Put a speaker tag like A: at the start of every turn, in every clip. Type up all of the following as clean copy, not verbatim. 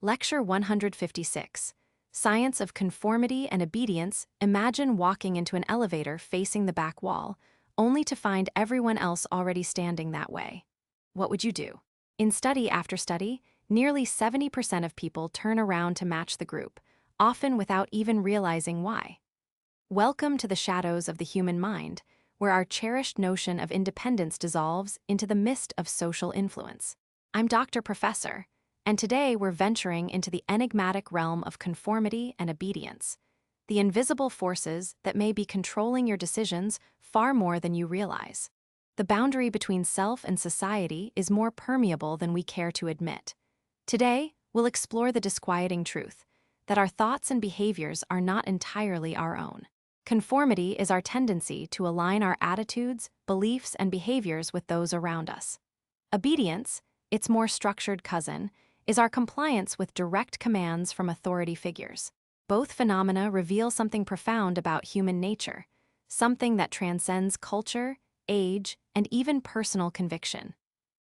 A: Lecture 156. Science of Conformity and Obedience. Imagine walking into an elevator facing the back wall, only to find everyone else already standing that way. What would you do? In study after study, nearly 70% of people turn around to match the group, often without even realizing why. Welcome to the shadows of the human mind, where our cherished notion of independence dissolves into the mist of social influence. I'm Dr. Professor, and today we're venturing into the enigmatic realm of conformity and obedience, the invisible forces that may be controlling your decisions far more than you realize. The boundary between self and society is more permeable than we care to admit. Today, we'll explore the disquieting truth that our thoughts and behaviors are not entirely our own. Conformity is our tendency to align our attitudes, beliefs, and behaviors with those around us. Obedience, its more structured cousin, is our compliance with direct commands from authority figures. Both phenomena reveal something profound about human nature, something that transcends culture, age, and even personal conviction.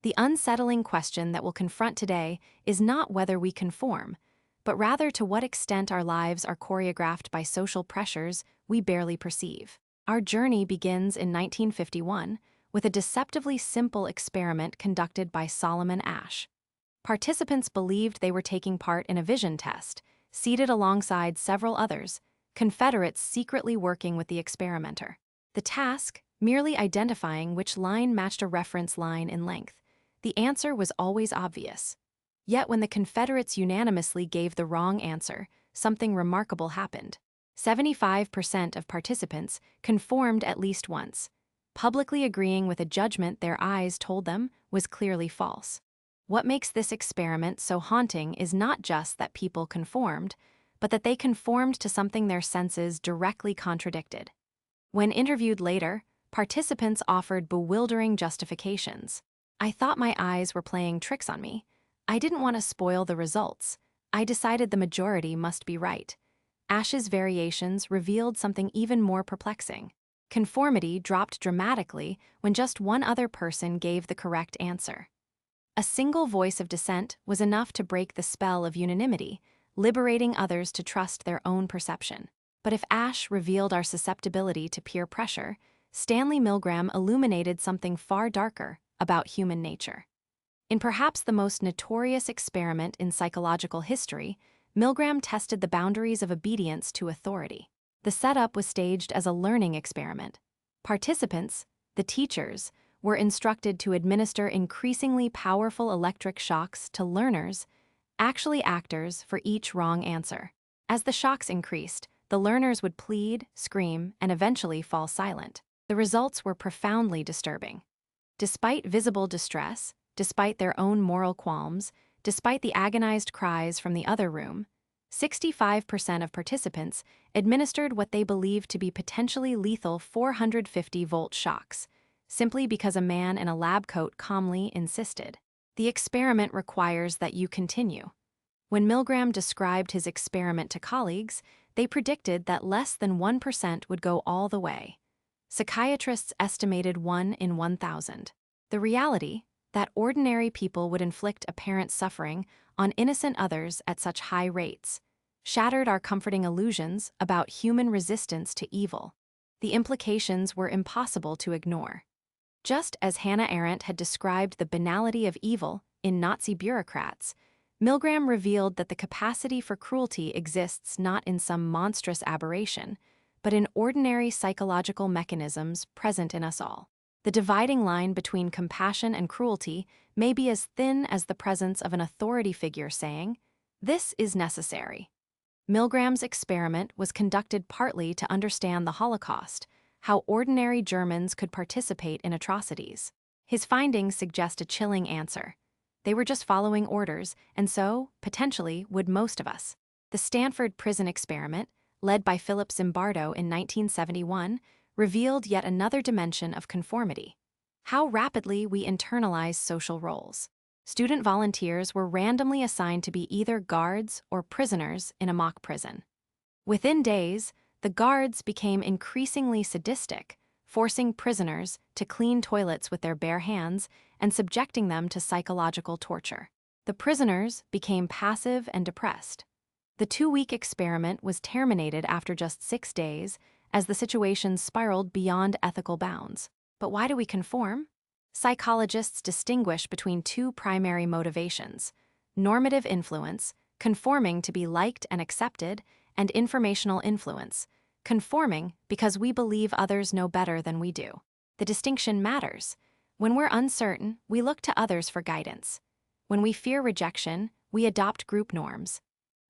A: The unsettling question that we'll confront today is not whether we conform, but rather to what extent our lives are choreographed by social pressures we barely perceive. Our journey begins in 1951 with a deceptively simple experiment conducted by Solomon Asch. Participants believed they were taking part in a vision test, seated alongside several others, Confederates secretly working with the experimenter. The task, merely identifying which line matched a reference line in length. The answer was always obvious. Yet when the Confederates unanimously gave the wrong answer, something remarkable happened. 75% of participants conformed at least once, publicly agreeing with a judgment their eyes told them was clearly false. What makes this experiment so haunting is not just that people conformed, but that they conformed to something their senses directly contradicted. When interviewed later, participants offered bewildering justifications. "I thought my eyes were playing tricks on me. I didn't want to spoil the results. I decided the majority must be right." Asch's variations revealed something even more perplexing. Conformity dropped dramatically when just one other person gave the correct answer. A single voice of dissent was enough to break the spell of unanimity, liberating others to trust their own perception. But if Asch revealed our susceptibility to peer pressure, Stanley Milgram illuminated something far darker about human nature. In perhaps the most notorious experiment in psychological history, Milgram tested the boundaries of obedience to authority. The setup was staged as a learning experiment. Participants, the teachers, were instructed to administer increasingly powerful electric shocks to learners, actually actors, for each wrong answer. As the shocks increased, the learners would plead, scream, and eventually fall silent. The results were profoundly disturbing. Despite visible distress, despite their own moral qualms, despite the agonized cries from the other room, 65% of participants administered what they believed to be potentially lethal 450-volt shocks, simply because a man in a lab coat calmly insisted. The experiment requires that you continue. When Milgram described his experiment to colleagues, they predicted that less than 1% would go all the way. Psychiatrists estimated 1 in 1,000. The reality, that ordinary people would inflict apparent suffering on innocent others at such high rates, shattered our comforting illusions about human resistance to evil. The implications were impossible to ignore. Just as Hannah Arendt had described the banality of evil in Nazi bureaucrats, Milgram revealed that the capacity for cruelty exists not in some monstrous aberration, but in ordinary psychological mechanisms present in us all. The dividing line between compassion and cruelty may be as thin as the presence of an authority figure saying, "This is necessary." Milgram's experiment was conducted partly to understand the Holocaust, how ordinary Germans could participate in atrocities. His findings suggest a chilling answer. They were just following orders, and so, potentially, would most of us. The Stanford prison experiment, led by Philip Zimbardo in 1971, revealed yet another dimension of conformity: how rapidly we internalize social roles. Student volunteers were randomly assigned to be either guards or prisoners in a mock prison. Within days, the guards became increasingly sadistic, forcing prisoners to clean toilets with their bare hands and subjecting them to psychological torture. The prisoners became passive and depressed. The 2-week experiment was terminated after just 6 days as the situation spiraled beyond ethical bounds. But why do we conform? Psychologists distinguish between two primary motivations: normative influence, conforming to be liked and accepted, and informational influence, conforming because we believe others know better than we do. The distinction matters. When we're uncertain, we look to others for guidance. When we fear rejection, we adopt group norms.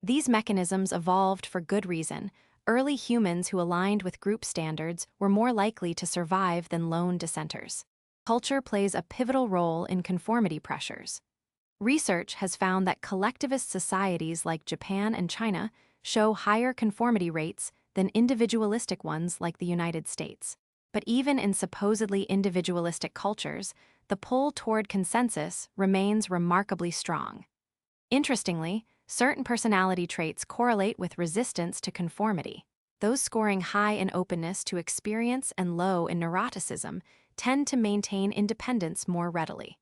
A: These mechanisms evolved for good reason. Early humans who aligned with group standards were more likely to survive than lone dissenters. Culture plays a pivotal role in conformity pressures. Research has found that collectivist societies like Japan and China show higher conformity rates than individualistic ones like the United States. But even in supposedly individualistic cultures, the pull toward consensus remains remarkably strong. Interestingly, certain personality traits correlate with resistance to conformity. Those scoring high in openness to experience and low in neuroticism tend to maintain independence more readily.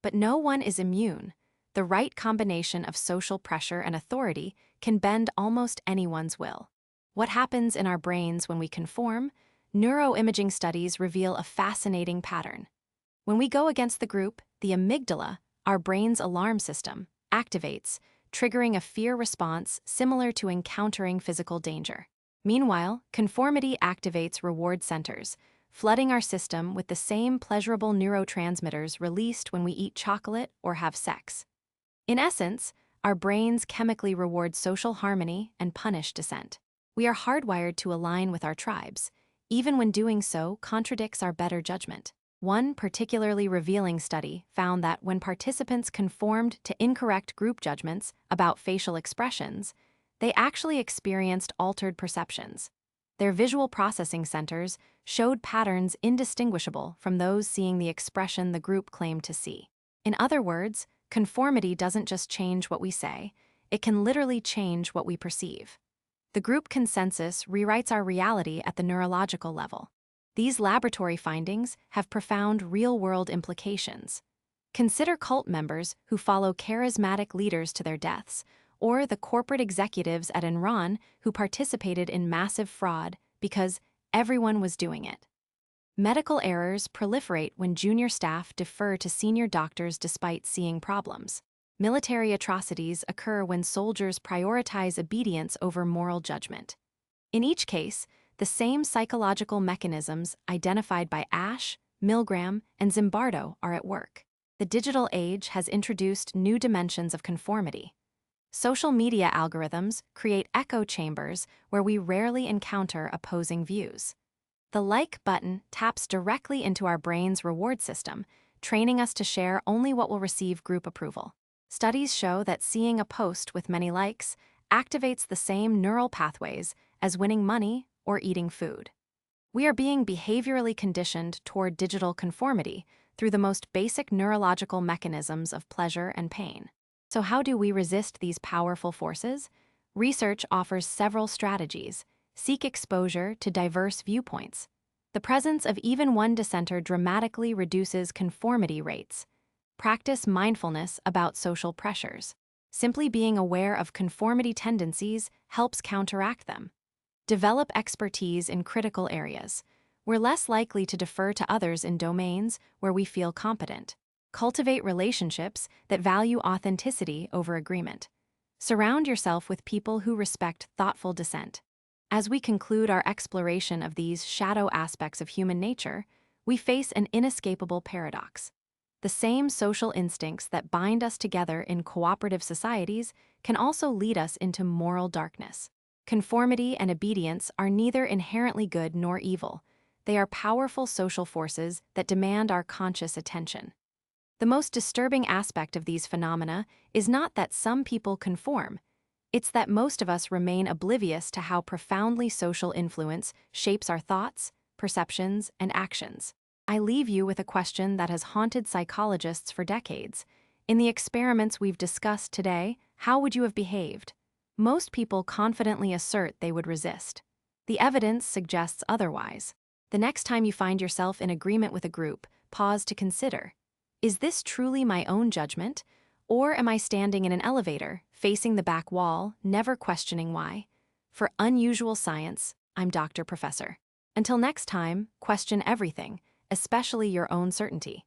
A: But no one is immune. The right combination of social pressure and authority can bend almost anyone's will. What happens in our brains when we conform? Neuroimaging studies reveal a fascinating pattern. When we go against the group, the amygdala, our brain's alarm system, activates, triggering a fear response similar to encountering physical danger. Meanwhile, conformity activates reward centers, flooding our system with the same pleasurable neurotransmitters released when we eat chocolate or have sex. In essence, our brains chemically reward social harmony and punish dissent. We are hardwired to align with our tribes, even when doing so contradicts our better judgment. One particularly revealing study found that when participants conformed to incorrect group judgments about facial expressions, they actually experienced altered perceptions. Their visual processing centers showed patterns indistinguishable from those seeing the expression the group claimed to see. In other words, conformity doesn't just change what we say, it can literally change what we perceive. The group consensus rewrites our reality at the neurological level. These laboratory findings have profound real-world implications. Consider cult members who follow charismatic leaders to their deaths, or the corporate executives at Enron who participated in massive fraud because everyone was doing it. Medical errors proliferate when junior staff defer to senior doctors despite seeing problems. Military atrocities occur when soldiers prioritize obedience over moral judgment. In each case, the same psychological mechanisms identified by Ash, Milgram, and Zimbardo are at work. The digital age has introduced new dimensions of conformity. Social media algorithms create echo chambers where we rarely encounter opposing views. The like button taps directly into our brain's reward system, training us to share only what will receive group approval. Studies show that seeing a post with many likes activates the same neural pathways as winning money or eating food. We are being behaviorally conditioned toward digital conformity through the most basic neurological mechanisms of pleasure and pain. So how do we resist these powerful forces? Research offers several strategies. Seek exposure to diverse viewpoints. The presence of even one dissenter dramatically reduces conformity rates. Practice mindfulness about social pressures. Simply being aware of conformity tendencies helps counteract them. Develop expertise in critical areas. We're less likely to defer to others in domains where we feel competent. Cultivate relationships that value authenticity over agreement. Surround yourself with people who respect thoughtful dissent. As we conclude our exploration of these shadow aspects of human nature, we face an inescapable paradox. The same social instincts that bind us together in cooperative societies can also lead us into moral darkness. Conformity and obedience are neither inherently good nor evil. They are powerful social forces that demand our conscious attention. The most disturbing aspect of these phenomena is not that some people conform. It's that most of us remain oblivious to how profoundly social influence shapes our thoughts, perceptions, and actions. I leave you with a question that has haunted psychologists for decades. In the experiments we've discussed today, how would you have behaved? Most people confidently assert they would resist. The evidence suggests otherwise. The next time you find yourself in agreement with a group, pause to consider: is this truly my own judgment, Or am I standing in an elevator, facing the back wall, never questioning why? For unusual science, I'm Dr. Professor. Until next time, question everything, especially your own certainty.